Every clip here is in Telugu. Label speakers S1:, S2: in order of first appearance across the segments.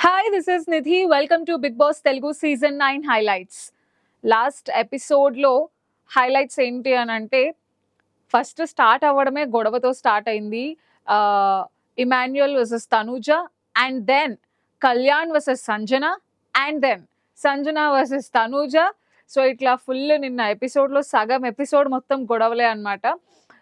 S1: Hi, this is Nidhi. Welcome to Big Boss Telugu Season 9 highlights. Last ఎపిసోడ్‌లో హైలైట్స్ ఏంటి అనంటే, ఫస్ట్ స్టార్ట్ అవ్వడమే గొడవతో స్టార్ట్ అయింది. Emmanuel versus Tanuja and then Kalyan versus Sanjana and then Sanjana versus Tanuja. So, ఇట్లా ఫుల్ నిన్న ఎపిసోడ్‌లో సగం ఎపిసోడ్ మొత్తం గొడవలే అన్నమాట.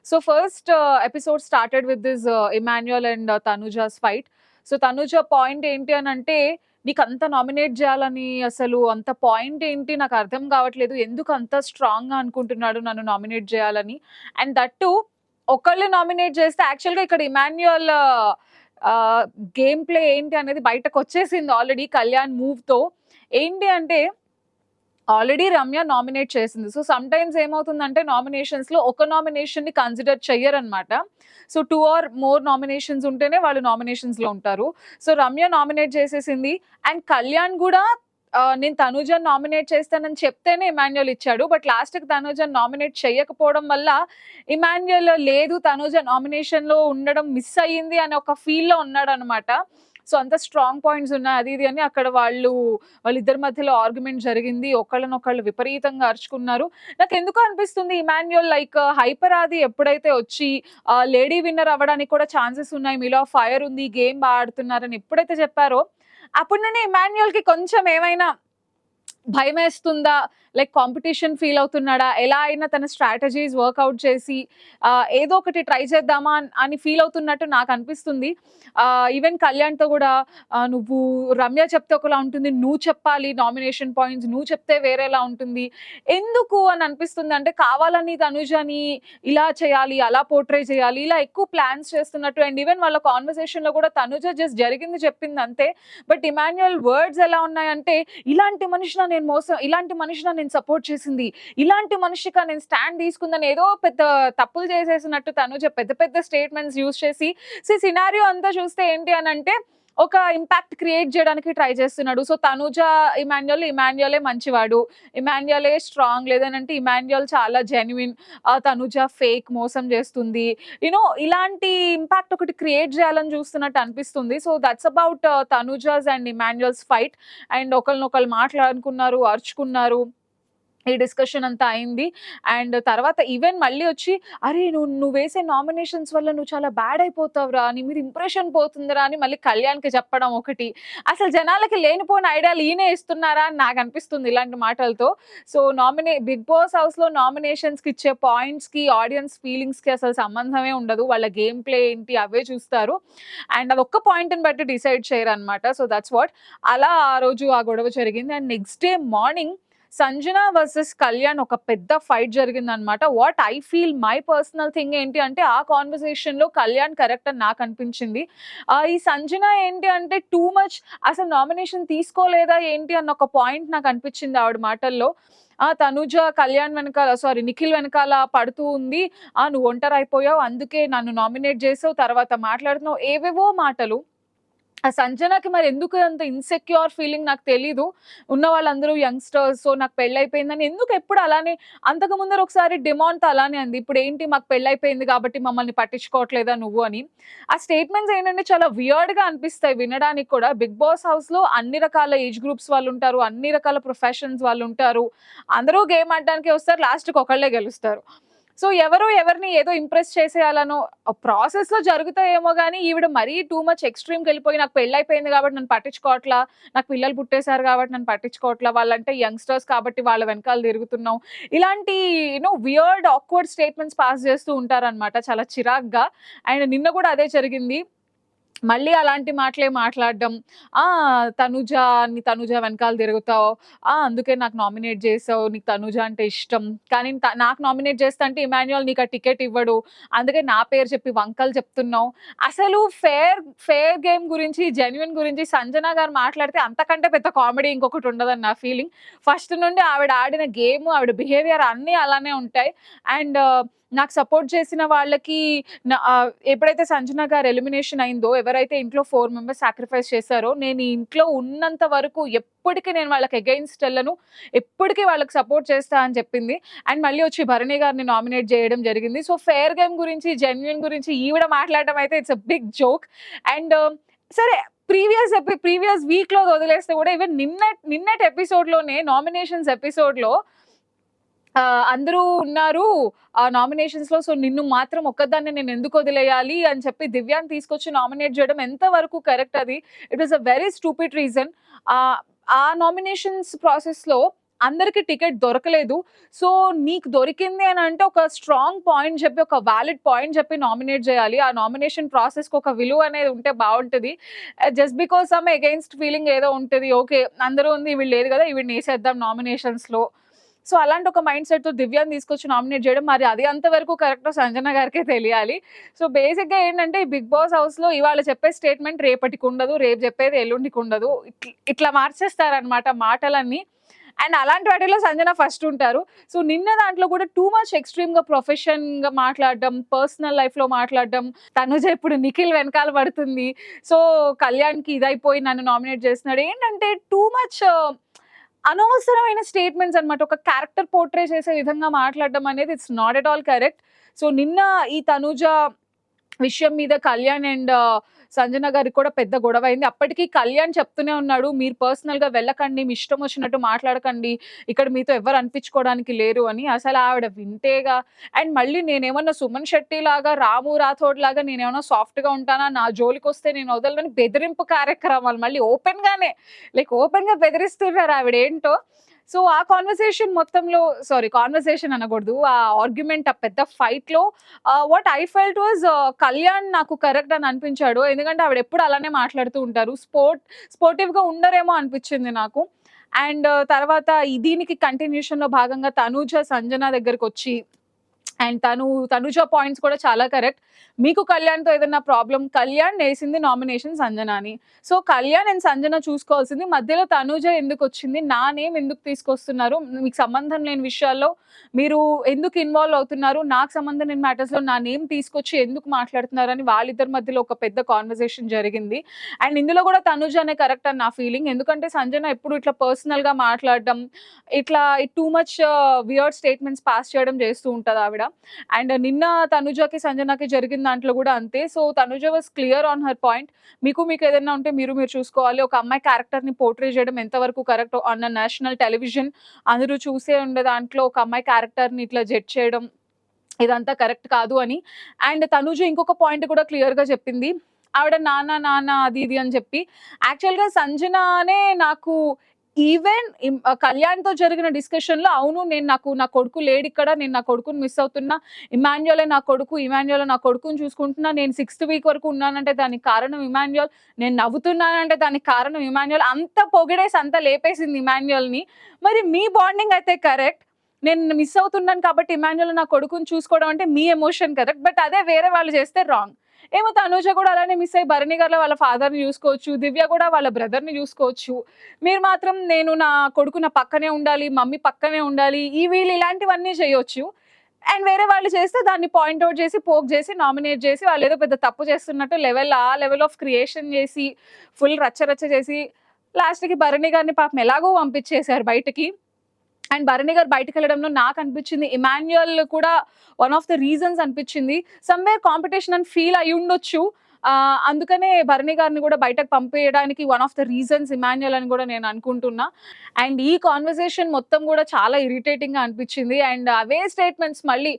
S1: So, first episode started with this Emmanuel and Tanuja's fight. So, Tanuja point ఏంటి అనంటే, నీకంత నామినేట్ జేయాలని అసలు అంత పాయింట్ ఏంటి నాకర్థం గావట్లేదు. ఎందుకు అంత స్ట్రాంగ్‌గా అనుకుంటున్నాడు నన్ను నామినేట్ జేయాలని. అండ్ దట్ టూ ఒకళ్ళు నామినేట్ జేస్తే యాక్చువల్‌గా ఇక్కడ ఇమాన్యుయల్ ఆహ్, గేమ్ ప్లే ఏంటి అనేది బయటకొచ్చేసింది ఆల్రెడీ కళ్యాణ్ మూవ్‌తో. ఏంటి అంటే ఆల్రెడీ రమ్య నామినేట్ చేసింది. సో, సమ్‌టైమ్స్ ఏమవుతుందంటే నామినేషన్స్‌లో ఒక నామినేషన్‌ని కన్సిడర్ చెయ్యరనమాట. సో, 2 ఆర్ మోర్ నామినేషన్స్ ఉంటేనే వాళ్ళు నామినేషన్స్‌లో ఉంటారు. సో, రమ్య నామినేట్ చేసేసింది. అండ్ కళ్యాణ్ గూడా నేను తనూజని నామినేట్ చేస్తానని చెప్తేనే ఇమాన్యుయల్ ఇచ్చాడు. బట్ లాస్ట్‌కి తనూజని నామినేట్ చెయ్యకపోవడం వల్ల ఇమాన్యుయల్ లేదు తనూజ నామినేషన్‌లో ఉండడం మిస్ అయ్యింది అనే ఒక ఫీల్‌లో ఉన్నాడనమాట. సో, అంత స్ట్రాంగ్ పాయింట్స్ ఉన్నాయి అది ఇది అని అక్కడ వాళ్ళిద్దరి మధ్యలో ఆర్గ్యుమెంట్ జరిగింది. ఒకళ్ళనొకళ్ళు విపరీతంగా అరుచుకున్నారు. నాకెందుకో అనిపిస్తుంది ఇమాన్యుయల్ లైక్ హైపర్ ఆది ఎప్పుడైతే వచ్చి లేడీ విన్నర్ అవ్వడానికి కూడా ఛాన్సెస్ ఉన్నాయి. మీలో ఫైర్ ఉంది. గేమ్ బా ఆడుతున్నారని ఎప్పుడైతే చెప్పారో అప్పటి నుండి ఇమాన్యుయల్‌కి కొంచెం ఏమైనా భయమేస్తుందా? లైక్ కాంపిటీషన్ ఫీల్ అవుతున్నాడా? ఎలా అయినా తన స్ట్రాటజీస్ వర్కౌట్ చేసి ఏదో ఒకటి ట్రై చేద్దామా అని ఫీల్ అవుతున్నట్టు నాకనిపిస్తుంది. ఈవెన్ కళ్యాణ్‌తో గూడా నువ్వు రమ్య చెప్తే ఒకలా ఉంటుంది. నువ్వు చెప్పాలి నామినేషన్ పాయింట్స్. నువ్వు చెప్తే వేరేలా ఉంటుంది. ఎందుకు అని అనిపిస్తుంది అంటే కావాలని తనుజని ఇలా చేయాలి, అలా పోర్ట్రే చేయాలి. ఇలా ఎక్కువ ప్లాన్స్ చేస్తున్నట్టు అండ్ ఈవెన్ వాళ్ళ కాన్వర్సేషన్‌లో కూడా తనుజ జస్ట్ జరిగింది చెప్పింది అంతే. బట్ ఇమాన్యుయల్ వర్డ్స్ ఎలా ఉన్నాయంటే ఇలాంటి మనిషినా నేను ఇలాంటి మనిషినా నేను సపోర్ట్ చేసింది. ఇలాంటి మనిషిగా నేను స్టాండ్ తీసుకుందని ఏదో పెద్ద తప్పులు చేసేసినట్టు తనుజ పెద్ద పెద్ద స్టేట్మెంట్స్ యూజ్ చేసి సినారియో అంతా చూస్తే ఏంటి అనంటే ఒక ఇంపాక్ట్ క్రియేట్ చేయడానికి ట్రై చేస్తున్నాడు. సో, తనుజ ఇమాన్యుయలే మంచివాడు. ఇమాన్యుయలే స్ట్రాంగ్ లేదనంటే ఇమాన్యుయల్ చాలా జెన్యూన్. తనుజ ఫేక్ మోసం చేస్తుంది. ఇలాంటి ఇంపాక్ట్ ఒకటి క్రియేట్ చేయాలని చూస్తున్నట్టు అనిపిస్తుంది. So, that's about Tanuja's and Emmanuel's fight. And ఒకళ్ళనొకళ్ళు మాట్లాడుకున్నారు, అరుచుకున్నారు. ఈ డిస్కషన్ అంతా అయింది. అండ్ తర్వాత ఈవెన్ మళ్ళీ వచ్చి "అరే! నువ్వేసే నామినేషన్స్ వల్ల నువ్వు చాలా బ్యాడ్ అయిపోతావురా! నీ మీద ఇంప్రెషన్ పోతుందిరా" అని మళ్ళీ కళ్యాణ్‌కి చెప్పడం ఒకటి. అసలు జనాలకి లేనిపోని ఐడియాలు ఈయనే ఇస్తున్నారా అని నాకనిపిస్తుంది ఇలాంటి మాటలతో. సో, బిగ్ బాస్ హౌస్‌లో నామినేషన్స్‌కి ఇచ్చే పాయింట్స్‌కి, ఆడియన్స్ ఫీలింగ్స్‌కి అసలు సంబంధమే ఉండదు. వాళ్ళ గేమ్ ప్లే ఏంటి అవే చూస్తారు. అండ్ అదొక్క పాయింట్‌ని బట్టి డిసైడ్ చేయరనమాట. So, that's what. అలా ఆ రోజు ఆ గొడవ జరిగింది. And next day morning Sanjana versus Kalyan ఒక పెద్ద ఫైట్ జరిగిందనమాట. What I feel my personal thing ఏంటి అంటే ఆ కాన్వర్సేషన్‌లో కళ్యాణ్ కరెక్ట్ అని నాకనిపించింది. ఈ సంజన ఏంటి అంటే టూ మచ్ అసలు నామినేషన్ తీసుకోలేదా ఏంటి అన్న ఒక పాయింట్ నాకనిపించింది ఆవిడ మాటల్లో. తనుజ నిఖిల్ వెనకాల పడుతూ ఉంది. నువ్వు ఒంటరైపోయావు. అందుకే నన్ను నామినేట్ చేసావు. తర్వాత మాట్లాడుతున్నావు. ఏవేవో మాటలు. ఆ సంజనకి మరి ఎందుకు అంత ఇన్‌సెక్యూర్ ఫీలింగ్ నాకు తెలీదు. ఉన్న వాళ్ళందరూ యంగ్‌స్టర్స్. సో, నాకు పెళ్లయిపోయిందని ఎందుకు ఎప్పుడు అలానే అంతకు ముందర ఒకసారి డిమాండ్‌తో అలానే అంది. ఇప్పుడేంటి మాకు పెళ్లయిపోయింది కాబట్టి మమ్మల్ని పట్టించుకోవట్లేదా నువ్వు అని. ఆ స్టేట్మెంట్స్ ఏంటంటే చాలా వియర్డ్‌గా అనిపిస్తాయి వినడానికి కూడా. బిగ్ బాస్ హౌస్‌లో అన్ని రకాల ఏజ్ గ్రూప్స్ వాళ్ళుంటారు. అన్ని రకాల ప్రొఫెషన్స్ వాళ్ళుంటారు. అందరూ గేమ్ ఆడడానికే వస్తారు. లాస్ట్‌కి ఒకళ్ళే గెలుస్తారు. సో, ఎవరో ఎవరిని ఏదో ఇంప్రెస్ చేసేయాలనో ప్రాసెస్‌లో జరుగుతాయేమో గానీ, ఈవిడ మరీ టూ మచ్ ఎక్స్‌ట్రీమ్‌కెళ్ళిపోయి నాకు పెళ్లయిపోయింది కాబట్టి నన్ను పట్టించుకోవట్లా. నాకు పిల్లలు పుట్టేసారు కాబట్టి నన్ను పట్టించుకోవట్లా. వాళ్ళంటే యంగ్‌స్టర్స్ కాబట్టి వాళ్ళ వెనకాల తిరుగుతున్నాం. ఇలాంటి వియర్డ్ ఆక్వర్డ్ స్టేట్మెంట్స్ పాస్ చేస్తూ ఉంటారనమాట చాలా చిరాగ్గా. అండ్ నిన్న కూడా అదే జరిగింది. మళ్ళీ అలాంటి మాటలే మాట్లాడడం. ఆ! తనుజ వెనకాల తిరుగుతావు. అందుకే నాకు నామినేట్ చేసావు. నీకు తనుజ అంటే ఇష్టం. కానీ నాకు నామినేట్ చేస్తా అంటే ఇమాన్యుయల్ నీకు ఆ టికెట్ ఇవ్వడు. అందుకే నా పేరు చెప్పి వంకలు చెప్తున్నావు. అసలు ఫెయిర్ గేమ్ గురించి, జెన్యూన్ గురించి సంజన గారు మాట్లాడితే అంతకంటే పెద్ద కామెడీ ఇంకొకటి ఉండదని నా ఫీలింగ్. ఫస్ట్ నుండి ఆవిడ ఆడిన గేమ్, ఆవిడ బిహేవియర్ అన్నీ అలానే ఉంటాయి. అండ్ నాకు సపోర్ట్ చేసిన వాళ్ళకి ఎప్పుడైతే సంజన గారు ఎలిమినేషన్ అయిందో, ఎవరైతే ఇంట్లో 4 మెంబర్స్ సాక్రిఫైస్ చేశారో, నేను ఈ ఇంట్లో ఉన్నంత వరకు ఎప్పటికి నేను వాళ్ళకి అగెయిన్స్ట్ ఎళ్ళను. ఎప్పటికి వాళ్ళకి సపోర్ట్ చేస్తా అని చెప్పింది. అండ్ మళ్ళీ వచ్చి భరణి గారిని నామినేట్ చేయడం జరిగింది. సో, ఫెయిర్ గేమ్ గురించి, జెన్యూన్ గురించి ఈవిడ మాట్లాడడం అయితే it's a big joke. And సరే ప్రీవియస్ వీక్‌లో వదిలేస్తే కూడా ఈవెన్ నిన్నటి ఎపిసోడ్‌లోనే నామినేషన్స్ ఎపిసోడ్‌లో అందరూ ఉన్నారు ఆ నామినేషన్స్‌లో. సో, నిన్ను మాత్రం ఒక్కదాన్నే నేనెందుకు వదిలేయాలి అని చెప్పి దివ్యాని తీసుకొచ్చి నామినేట్ చేయడం ఎంత వరకు కరెక్ట్ అది. It was a very stupid reason. ఆ నామినేషన్స్ ప్రాసెస్‌లో అందరికి టికెట్ దొరకలేదు. సో, నీకు దొరికింది అనంటే ఒక స్ట్రాంగ్ పాయింట్ చెప్పి, ఒక వాలిడ్ పాయింట్ చెప్పి నామినేట్ చేయాలి. ఆ నామినేషన్ ప్రాసెస్‌కి ఒక విలువ అనేది ఉంటే బావుంటది. Just because some against feeling ఏదో ఉంటది. ఓకే. అందరూ ఉంది ఈవిడ లేదు కదా! ఈవిడనేసేద్దాం నామినేషన్స్‌లో. సో, అలాంటి ఒక మైండ్ సెట్‌తో దివ్యాని తీసుకొచ్చి నామినేట్ చేయడం మరి అది అంతవరకు కరెక్టో సంజన గారికే తెలియాలి. సో, బేసిక్‌గా ఏంటంటే ఈ బిగ్ బాస్ హౌస్‌లో ఇవాళ చెప్పే స్టేట్మెంట్ రేపటికుండదు. రేపు చెప్పేది ఎల్లుండికుండదు. ఇట్లా మార్చేస్తారనమాట మాటలన్నీ. అండ్ అలాంటి వాటిలో సంజన ఫస్ట్ ఉంటారు. సో, నిన్న దాంట్లో కూడా టూ మచ్ ఎక్స్‌ట్రీమ్‌గా ప్రొఫెషన్‌గా మాట్లాడడం, పర్సనల్ లైఫ్‌లో మాట్లాడడం. తనుజ ఇప్పుడు నిఖిల్ వెనకాల పడుతుంది. సో, కళ్యాణ్‌కి ఇదైపోయి నన్ను నామినేట్ చేస్తున్నాడు. ఏంటంటే టూ మచ్ అనవసరమైన స్టేట్మెంట్స్ అన్నమాట. ఒక క్యారెక్టర్ పోర్ట్రే చేసే విధంగా మాట్లాడడం అనేది it's not at all correct. So, నిన్న ఈ తనూజ విషయం మీద కళ్యాణ్ అండ్ సంజన గారికి కూడా పెద్ద గొడవైంది. అప్పటికి కళ్యాణ్ చెప్తూనే ఉన్నాడు, "మీరు పర్సనల్‌గా వెళ్ళకండి. మీ ఇష్టం వచ్చినట్టు మాట్లాడకండి. ఇక్కడ మీతో ఎవ్వరు అనిపించుకోవడానికి లేరు" అని. అసలు ఆవిడ వింటేగా. అండ్ మళ్ళీ నేనేమన్నా సుమన్ శెట్టి లాగా, రాము రాథోడ్ లాగా నేనేమన్నా సాఫ్ట్‌గా ఉంటానా? నా జోలికొస్తే నేను వదలనని బెదిరింపు కార్యక్రమాలు మళ్ళీ ఓపెన్‌గా బెదిరిస్తున్నారు ఆవిడేంటో. సో, ఆ కాన్వర్సేషన్ అనకూడదు. ఆ ఆర్గ్యుమెంట్, ఆ పెద్ద ఫైట్‌లో what I felt was Kalyan నాకు కరెక్ట్ అని అనిపించాడు. ఎందుకంటే ఆవిడెప్పుడు అలానే మాట్లాడుతూ ఉంటారు. స్పోర్టివ్‌గా ఉండరేమో అనిపించింది నాకు. అండ్ తర్వాత దీనికి కంటిన్యూషన్‌లో భాగంగా తనూజ, సంజన దగ్గరకొచ్చి అండ్ తనుజ పాయింట్స్ కూడా చాలా కరెక్ట్. మీకు కళ్యాణ్‌తో ఏదన్నా ప్రాబ్లమ్, కళ్యాణ్ ఏసింది నామినేషన్ సంజనాని. సో, కళ్యాణ్ అండ్ సంజన చూసుకోవాల్సింది మధ్యలో తనుజ ఎందుకొచ్చింది? నా నేమ్ ఎందుకు తీసుకొస్తున్నారు? మీకు సంబంధం లేని విషయాల్లో మీరు ఎందుకు ఇన్వాల్వ్ అవుతున్నారు? నాకు సంబంధం లేని మ్యాటర్స్‌లో నా నేమ్ తీసుకొచ్చి ఎందుకు మాట్లాడుతున్నారని వాళ్ళిద్దరి మధ్యలో ఒక పెద్ద కాన్వర్సేషన్ జరిగింది. అండ్ ఇందులో కూడా తనుజనే కరెక్ట్ అని నా ఫీలింగ్. ఎందుకంటే సంజన ఎప్పుడు ఇట్లా పర్సనల్‌గా మాట్లాడడం, ఇట్లా too much weird statements pass చేయడం చేస్తూ ఉంటది ఆవిడ. అండ్ నిన్న తనుజకి, సంజనకి జరిగిన దాంట్లో కూడా అంతే. So, Tanuja was clear on her point. మీకు ఏదైనా ఉంటే మీరు చూసుకోవాలి. ఒక అమ్మాయి క్యారెక్టర్‌ని పోర్ట్రే చేయడం ఎంతవరకు correct on a national television. అందరూ చూసే ఉండే దాంట్లో ఒక అమ్మాయి క్యారెక్టర్‌ని ఇట్లా జడ్జ్ చేయడం ఇదంతా కరెక్ట్ కాదు అని. అండ్ తనుజ ఇంకొక పాయింట్ కూడా క్లియర్‌గా చెప్పింది. ఆవిడ నాన్న అది ఇది అని చెప్పి. యాక్చువల్‌గా సంజననే నాకు ఈవెన్ కళ్యాణ్‌తో జరిగిన డిస్కషన్‌లో అవును, నా కొడుకు లేడిక్కడ. నేను నా కొడుకుని మిస్ అవుతున్నా. ఇమాన్యుయలే నా కొడుకుని చూసుకుంటున్నా. నేను 6థ్ వీక్ వరకు ఉన్నానంటే దానికి కారణం ఇమాన్యుయల్. నేను నవ్వుతున్నానంటే దానికి కారణం ఇమాన్యుయల్. అంత పొగిడేసి అంత లేపేసింది ఇమాన్యుయల్‌ని. మరి మీ బాండింగ్ అయితే కరెక్ట్. నేను మిస్ అవుతున్నాను కాబట్టి ఇమాన్యుయల్ నా కొడుకుని చూసుకోవడం అంటే మీ ఎమోషన్ కరెక్ట్. బట్ అదే వేరే వాళ్ళు చేస్తే రాంగ్. ఏమో తనూజ కూడా అలానే మిస్ అయ్యి భరణి గారిలో వాళ్ళ ఫాదర్‌ని చూసుకోవచ్చు. దివ్య కూడా వాళ్ళ బ్రదర్‌ని చూసుకోవచ్చు. మీరు మాత్రం నా కొడుకు నా పక్కనే ఉండాలి, మమ్మీ పక్కనే ఉండాలి. వీళ్ళు ఇలాంటివన్నీ చేయొచ్చు. అండ్ వేరే వాళ్ళు చేస్తే దాన్ని పాయింట్ ఔట్ చేసి, పోక్ చేసి, నామినేట్ చేసి వాళ్ళేదో పెద్ద తప్పు చేస్తున్నట్టు లెవెల్ ఆఫ్ క్రియేషన్ చేసి, ఫుల్ రచ్చ చేసి లాస్ట్‌కి భరణి గారిని పాపం ఎలాగో పంపించేసారు బయటకి. అండ్ భరణి గారు బయటకెళ్ళడంలో నాకనిపించింది ఇమాన్యుయల్ కూడా వన్ ఆఫ్ ద రీజన్స్ అనిపించింది. సమ్‌వేర్ కాంపిటీషన్ అని ఫీల్ అయ్యుండొచ్చు. అందుకనే భరణి గారిని కూడా బయటకు పంపేయడానికి one of the reasons Emmanuel అని కూడా నేను అనుకుంటున్నా. అండ్ ఈ కాన్వర్సేషన్ మొత్తం కూడా చాలా ఇరిటేటింగ్‌గా అనిపించింది. అండ్ అవే స్టేట్మెంట్స్ మళ్ళీ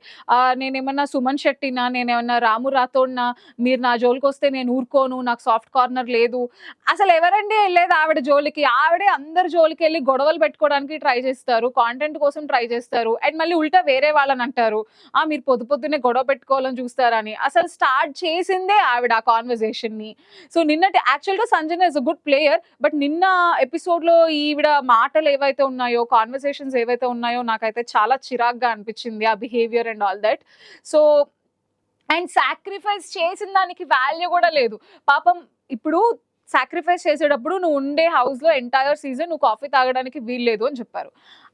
S1: నేనేమన్నా సుమన్ శెట్టినా, నేనేమన్నా రాము రాథోడ్‌నా, మీరు నా జోలికొస్తే నేను ఊరుకోను, నాకు సాఫ్ట్ కార్నర్ లేదు. అసలు ఎవరండి ఎళ్ళేది ఆవిడ జోలికి? ఆవిడే అందరి జోలికెళ్ళి గొడవలు పెట్టుకోవడానికి ట్రై చేస్తారు. కాంటెంట్ కోసం ట్రై చేస్తారు. అండ్ మళ్ళీ ఉల్టా వేరే వాళ్ళనంటారు. మీరు పొద్దున్నే గొడవ పెట్టుకోవాలని చూస్తారని. అసలు స్టార్ట్ చేసిందే ఆవిడ ఆ కాన్వర్సేషన్‌ని. సో, యాక్చువల్‌గా Sanjana is a good player. But నిన్న ఎపిసోడ్‌లో ఈవిడ మాటలు ఏవైతే ఉన్నాయో, కాన్వర్సేషన్స్ ఏవైతే ఉన్నాయో నాకైతే చాలా చిరాకుగా అనిపించింది. ఆ behaviour and all that. So, and sacrifice చేసిన దానికి వాల్యూ కూడా లేదు. పాపం ఇప్పుడు సాక్రిఫైస్ చేసేటప్పుడు నువ్వు ఉండే హౌస్‌లో ఎంటైర్ సీజన్ నువ్వు కాఫీ తాగడానికి వీల్లేదు అని చెప్పారు.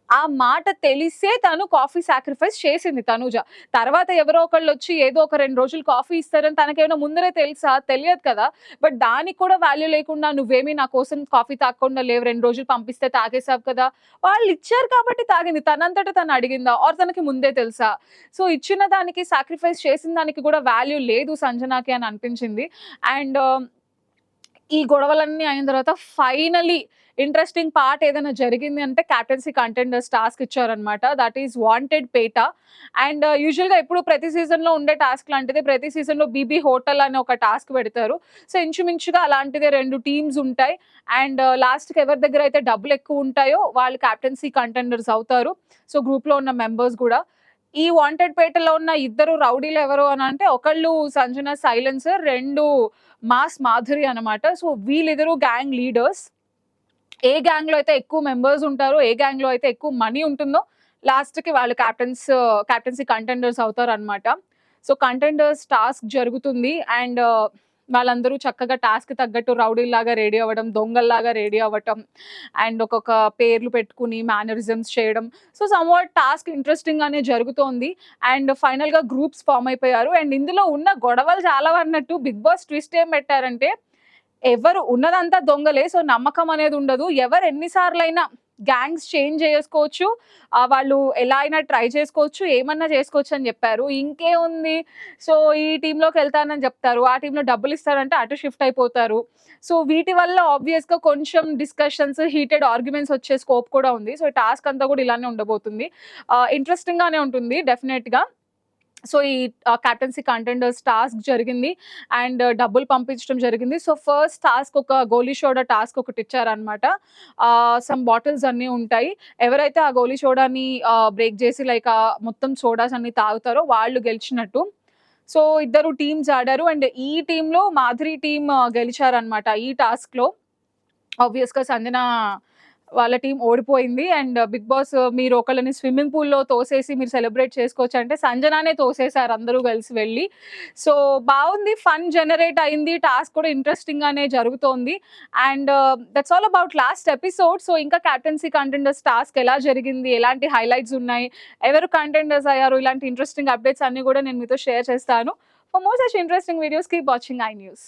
S1: ఆ మాట తెలిసే తను కాఫీ సాక్రిఫైస్ చేసింది తనూజ. తర్వాత ఎవరో ఒకళ్ళొచ్చి ఏదో ఒక 2 రోజులు కాఫీ ఇస్తారని తనకేమైనా ముందరే తెలుసా? తెలియదు కదా! బట్ దానికి కూడా వాల్యూ లేకుండా నువ్వేమి నా కోసం కాఫీ తాగకుండా లేవు, 2 రోజులు పంపిస్తే తాగేసావు కదా! వాళ్ళిచ్చారు కాబట్టి తాగింది. తనంతట తను అడిగిందా? ఆర్ తనకి ముందే తెలుసా? సో, ఇచ్చిన దానికి, సాక్రిఫైస్ చేసిన దానికి కూడా వాల్యూ లేదు సంజనాకి అని అనిపించింది. అండ్ ఈ గొడవలన్నీ అయిన తర్వాత ఫైనలీ ఇంట్రెస్టింగ్ పార్ట్ ఏదైనా జరిగింది అంటే క్యాప్టెన్సీ కంటెండర్స్ టాస్క్ ఇచ్చారనమాట. That is wanted Peta. And యూజువల్‌గా ఎప్పుడు ప్రతి సీజన్‌లో ఉండే టాస్క్ లాంటిదే ప్రతి సీజన్‌లో బీబీ హోటల్ అనే ఒక టాస్క్ పెడతారు. సో, ఇంచుమించుగా అలాంటిదే 2 టీమ్స్ ఉంటాయి. అండ్ లాస్ట్‌కి ఎవరి దగ్గర అయితే డబ్బులెక్కువ ఉంటాయో వాళ్ళు క్యాప్టెన్సీ కంటెండర్స్ అవుతారు. సో, గ్రూప్‌లో ఉన్న మెంబర్స్ గూడా. ఈ వాంటెడ్ పేటలో ఉన్న ఇద్దరు రౌడీలు ఎవరు అనంటే ఒకళ్ళు సంజన సైలెన్సర్, 2 మాస్ మాధురి అనమాట. సో, వీళ్ళిద్దరూ గ్యాంగ్ లీడర్స్. ఏ గ్యాంగ్‌లో అయితే ఎక్కువ మెంబర్స్ ఉంటారో, ఏ గ్యాంగ్‌లో అయితే ఎక్కువ మనీ ఉంటుందో లాస్ట్‌కి వాళ్ళు క్యాప్టెన్సీ కంటెండర్స్ అవుతారనమాట. సో, కంటెండర్స్ టాస్క్ జరుగుతుంది. అండ్ వాళ్ళందరూ చక్కగా టాస్క్‌కి తగ్గట్టు రౌడీల్లాగా రెడీ అవ్వడం, దొంగల్లాగా రెడీ అవ్వటం అండ్ ఒక్కొక్క పేర్లు పెట్టుకొని మేనరిజమ్స్ చేయడం. సో, సమ్‌వాట్ టాస్క్ ఇంట్రెస్టింగ్‌గానే జరుగుతోంది. అండ్ ఫైనల్‌గా గ్రూప్స్ ఫార్మ్ అయిపోయారు. అండ్ ఇందులో ఉన్న గొడవలు చాలా అన్నట్టు బిగ్ బాస్ ట్విస్ట్ ఏం పెట్టారంటే ఎవరు ఉన్నదంతా దొంగలే. సో, నమ్మకం అనేది ఉండదు. ఎవరు ఎన్ని సార్లైనా గ్యాంగ్స్ చేంజ్ చేసుకోవచ్చు. వాళ్ళు ఎలా అయినా ట్రై చేసుకోవచ్చు. ఏమన్నా చేసుకోవచ్చు అని జెప్పారు. ఇంకేముంది సో, ఈ టీమ్‌లోకెళ్తానని జెప్తారు. ఆ టీమ్‌లో డబ్బులిస్తారంటే అటు షిఫ్ట్ అయిపోతారు. సో, వీటి వల్ల ఆబ్వియస్‌గా కొంచెం డిస్కషన్స్, హీటెడ్ ఆర్గ్యుమెంట్స్ వచ్చే స్కోప్ కూడా ఉంది. సో, ఈ టాస్క్ అంతా గూడా ఇలానే ఉండబోతుంది. ఇంట్రెస్టింగ్‌గానే ఉంటుంది డెఫినెట్‌గా. సో, ఈ క్యాప్టెన్సీ కంటెండర్స్ టాస్క్ జరిగింది. అండ్ డబ్బులు పంపించడం జరిగింది. సో, ఫస్ట్ టాస్క్ ఒక గోలీ సోడా టాస్క్ ఒకటిచ్చారనమాట. సమ్ బాటిల్స్ అన్నీ ఉంటాయి. ఎవరైతే ఆ గోలీ సోడాని బ్రేక్ చేసి లైక్ మొత్తం సోడాస్ అన్నీ తాగుతారో వాళ్ళు గెలిచినట్టు. సో, ఇద్దరు టీమ్స్ ఆడారు. అండ్ ఈ టీమ్‌లో మాధురి టీమ్ గెలిచారనమాట ఈ టాస్క్‌లో. ఆబ్వియస్‌గా సంజన వాళ్ళ టీమ్ ఓడిపోయింది. అండ్ బిగ్ బాస్ మీరు ఒకళ్ళని స్విమ్మింగ్ పూల్‌లో తోసేసి మీరు సెలబ్రేట్ చేసుకోవచ్చంటే సంజనానే తోసేసారు అందరూ కలిసి వెళ్లి. సో, బావుంది. ఫన్ జనరేట్ అయింది. టాస్క్ కూడా ఇంట్రెస్టింగ్‌గానే జరుగుతోంది. And that's all about last episode. So, ఇంకా క్యాప్టెన్సీ కంటెండర్స్ టాస్క్ ఎలా జరిగింది? ఎలాంటి హైలైట్స్ ఉన్నాయి? ఎవరు కంటెండర్స్ అయ్యారు? ఇలాంటి ఇంట్రెస్టింగ్ అప్డేట్స్ అన్నీ కూడా నేను మీతో షేర్ చేస్తాను. For more such interesting videos keep watching I news.